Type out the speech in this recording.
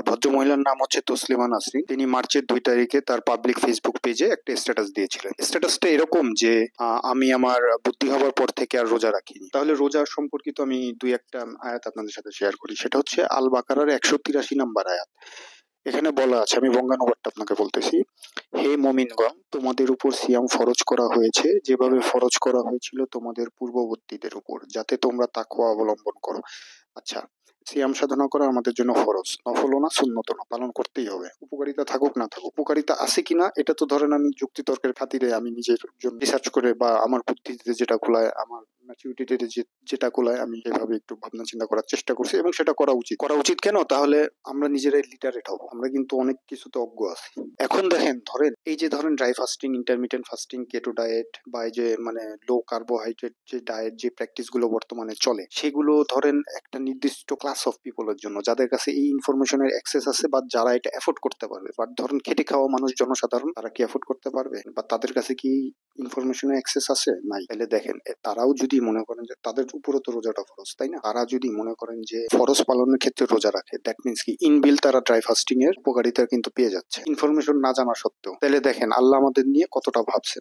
ভদ্র মহিলার নাম হচ্ছে তসলিমা নাসরিন। তিনি মার্চের 2 তারিখে তার পাবলিক ফেসবুক পেজে একটা স্ট্যাটাস দিয়েছিলেন। স্ট্যাটাসটা এরকম যে আমি আমার বুদ্ধি হবার পর থেকে আর রোজা রাখিনি। তাহলে রোজার সম্পর্কিত আমি দুই একটা আয়াত আপনাদের সাথে শেয়ার করি। সেটা হচ্ছে আল বাকারার 183 নম্বর আয়াত। এখানে বলা আছে, আমি বঙ্গানুবাদটা আপনাকে বলতেছি। হে মুমিনগণ, তোমাদের উপর সিয়াম ফরজ করা হয়েছে যেভাবে ফরজ করা হয়েছিল তোমাদের পূর্ববর্তীদের উপর, যাতে তোমরা তাকওয়া অবলম্বন করো। আচ্ছা, সিয়াম সাধনা করা আমাদের জন্য ফরজ, নফলও না, সুন্নতও না, পালন করতেই হবে। উপকারিতা থাকুক না থাকুক, উপকারিতা আছে কিনা এটা তো ধরেন আমি যুক্তি তর্কের খাতিরে আমি নিজের জন্য রিসার্চ করে বা আমার বুদ্ধিতে যেটা কুলায়, আমার ম্যাচুরিটিতে যেটা কুলায়, আমি এভাবে একটু ভাবনা চিন্তা করার চেষ্টা করছি এবং সেটা করা উচিত। করা উচিত কেন? তাহলে আমরা নিজেরাই লিটারেট হবো। আমরা কিন্তু অনেক কিছুতে অজ্ঞ আছি। এখন দেখেন, ধরেন এই যে ধরেন dry fasting, intermittent fasting, keto diet বা এই যে মানে লো কার্বোহাইড্রেট যে ডায়েট, যে প্র্যাকটিস গুলো বর্তমানে চলে, সেগুলো ধরেন একটা নির্দিষ্ট ক্লাস অফ পিপলের জন্য, যাদের কাছে এই ইনফরমেশনের অ্যাক্সেস আছে বা যারা এটা এফোর্ড করতে পারবে। বাট ধরেন খেটে খাওয়া মানুষ, জনসাধারণ, তারা কি এফোর্ড করতে পারবে? বা তাদের কাছে কি ইনফরমেশনের অ্যাক্সেস আছে? নাই। তাহলে দেখেন, তারাও যদি মনে করেন যে তাদের উপরও তো রোজাটা ফরজ, তাই না? তারা যদি মনে করেন যে ফরজ পালনের ক্ষেত্রে রোজা রাখে, দ্যাট মিনস কি ইনবিল তারা ড্রাই ফাস্টিং এর উপকারিতা কিন্তু পেয়ে যাচ্ছে ইনফরমেশন না জানা সত্ত্বেও। তাহলে দেখেন আল্লাহ আমাদের নিয়ে কতটা ভাবছেন।